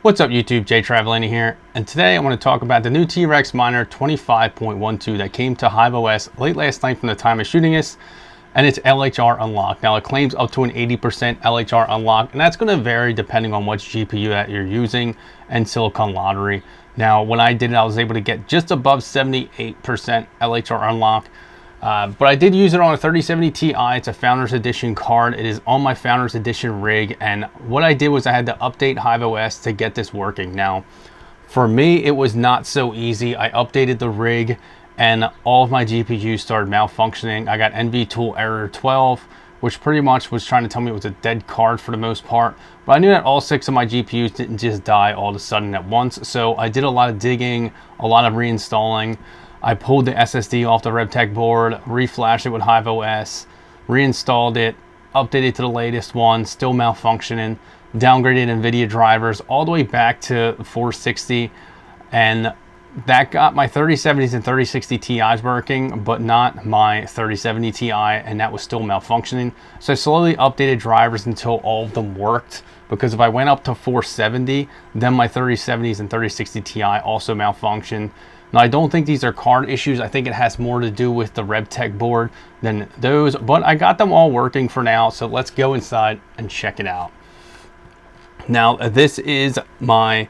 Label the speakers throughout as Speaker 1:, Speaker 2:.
Speaker 1: What's up YouTube, Jay Travelini here, and today I want to talk about the new T Rex miner 25.12 that came to HiveOS late last night from the time of shooting this, and it's LHR unlocked. Now it claims up to an 80% LHR unlock, and that's going to vary depending on which GPU that you're using and Silicon Lottery. Now when I did it, I was able to get just above 78% LHR unlock. But I did use it on a 3070 Ti. It's a Founders Edition card. It is on my Founders Edition rig. And what I did was I had to update HiveOS to get this working. Now, for me, it was not so easy. I updated the rig and all of my GPUs started malfunctioning. I got NVTool error 12, which pretty much was trying to tell me it was a dead card for the most part. But I knew that all 6 of my GPUs didn't just die all of a sudden at once. So I did a lot of digging, a lot of reinstalling. I pulled the SSD off the RevTech board, reflashed it with HiveOS, reinstalled it, updated to the latest one, still malfunctioning, downgraded NVIDIA drivers all the way back to 460, and that got my 3070s and 3060 Ti's working, but not my 3070 Ti, and that was still malfunctioning. So I slowly updated drivers until all of them worked, because if I went up to 470, then my 3070s and 3060 Ti also malfunctioned. Now, I don't think these are card issues. I think it has more to do with the RevTech board than those, but I got them all working for now. So let's go inside and check it out. Now, this is my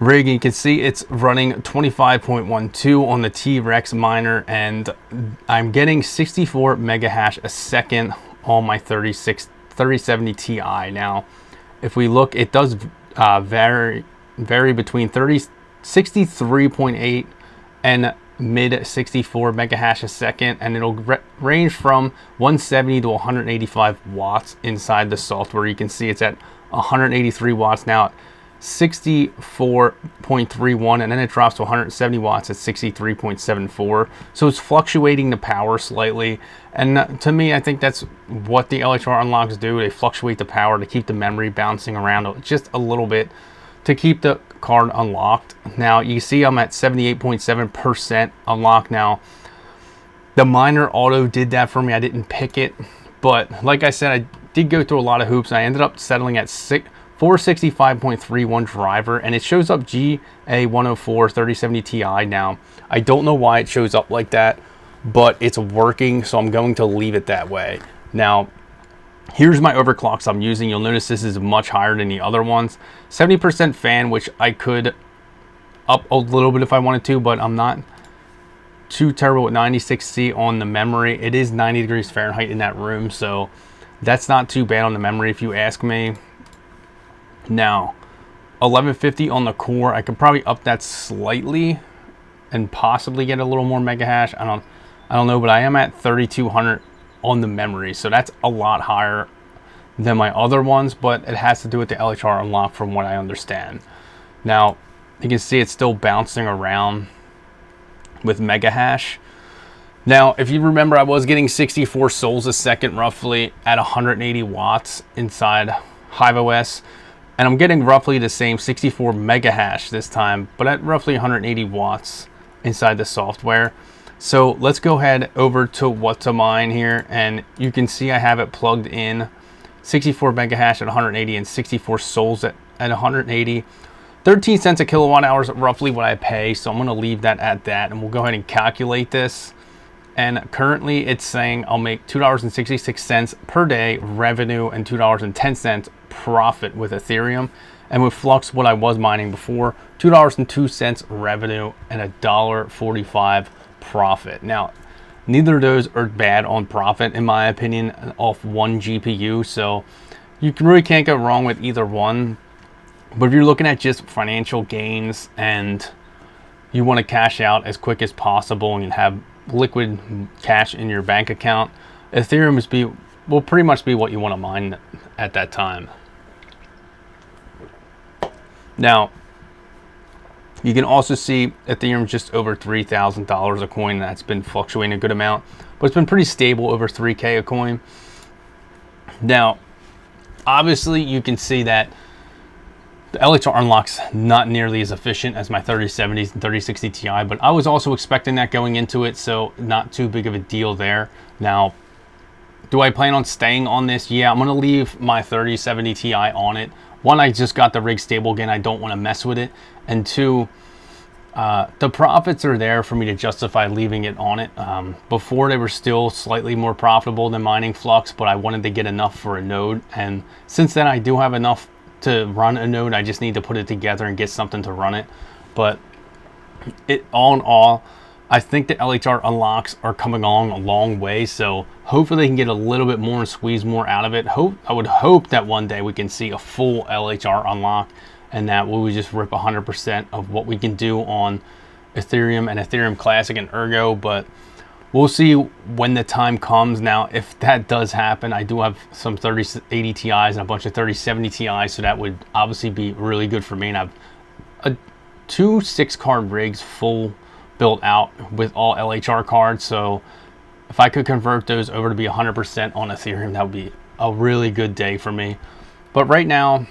Speaker 1: rig. You can see it's running 25.12 on the T Rex miner, and I'm getting 64 mega hash a second on my 3070 Ti. Now, if we look, it does vary between 63.8 and mid 64 mega hash a second, and it'll range from 170 to 185 watts inside the software. You can see it's at 183 watts now at 64.31, and then it drops to 170 watts at 63.74. So it's fluctuating the power slightly, and to me, I think that's what the LHR unlocks do. They fluctuate the power to keep the memory bouncing around just a little bit to keep the card unlocked. Now you see I'm at 78.7% unlocked. Now the miner auto did that for me. I didn't pick it, but like I said, I did go through a lot of hoops, and I ended up settling at 465.31 driver, and it shows up GA104 3070 Ti. Now I don't know why it shows up like that, but it's working, so I'm going to leave it that way. Now here's my overclocks I'm using. You'll notice this is much higher than the other ones. 70% fan, which I could up a little bit if I wanted to, but I'm not too terrible with 96C on the memory. It is 90 degrees Fahrenheit in that room, so that's not too bad on the memory if you ask me. Now, 1150 on the core. I could probably up that slightly and possibly get a little more mega hash. I don't know, but I am at 3200 on the memory, so that's a lot higher than my other ones, but it has to do with the LHR unlock from what I understand. Now you can see it's still bouncing around with mega hash. Now if you remember, I was getting 64 souls a second roughly at 180 watts inside HiveOS, and I'm getting roughly the same 64 mega hash this time, but at roughly 180 watts inside the software. So let's go ahead over to what to mine here, and you can see I have it plugged in 64 mega hash at 180 and 64 souls at 180. 13 cents a kilowatt hour is roughly what I pay, so I'm going to leave that at that, and we'll go ahead and calculate this. And currently it's saying I'll make $2.66 per day revenue and $2.10 profit with Ethereum. And with Flux, what I was mining before, $2.02 revenue and $1.45 profit. Now, neither of those are bad on profit in my opinion off one GPU, so you really can't go wrong with either one. But if you're looking at just financial gains and you want to cash out as quick as possible and have liquid cash in your bank account, Ethereum will pretty much be what you want to mine at that time. Now you can also see Ethereum just over $3,000 a coin. That's been fluctuating a good amount, but it's been pretty stable over 3K a coin. Now, obviously you can see that the LHR unlock's not nearly as efficient as my 3070s and 3060 Ti, but I was also expecting that going into it, so not too big of a deal there. Now, do I plan on staying on this? Yeah, I'm gonna leave my 3070 Ti on it one, I just got the rig stable again. I don't want to mess with it. And two, the profits are there for me to justify leaving it on it. Before they were still slightly more profitable than mining Flux, but I wanted to get enough for a node. And since then I do have enough to run a node. I just need to put it together and get something to run it. But all in all, I think the LHR unlocks are coming along a long way, so hopefully they can get a little bit more and squeeze more out of it. I would hope that one day we can see a full LHR unlock, and that we would just rip 100% of what we can do on Ethereum and Ethereum Classic and Ergo, but we'll see when the time comes. Now, if that does happen, I do have some 3080 Ti's and a bunch of 3070 Ti's, so that would obviously be really good for me. And I have two 6-card rigs full built out with all LHR cards, so if I could convert those over to be 100% on Ethereum, that would be a really good day for me. But right now,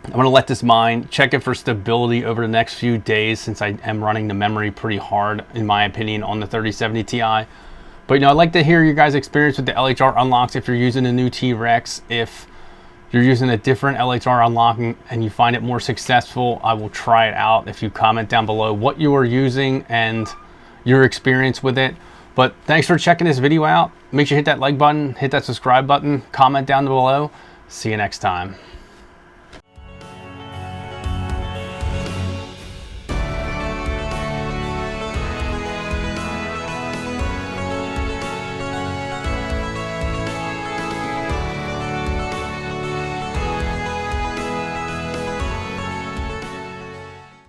Speaker 1: I'm going to let this mine, check it for stability over the next few days, since I am running the memory pretty hard, in my opinion, on the 3070 Ti. But, you know, I'd like to hear your guys' experience with the LHR unlocks. If you're using a new T Rex, if you're using a different LHR unlocking and you find it more successful, I will try it out. If you comment down below what you are using and your experience with it. But thanks for checking this video out. Make sure you hit that like button, hit that subscribe button, comment down below. See you next time.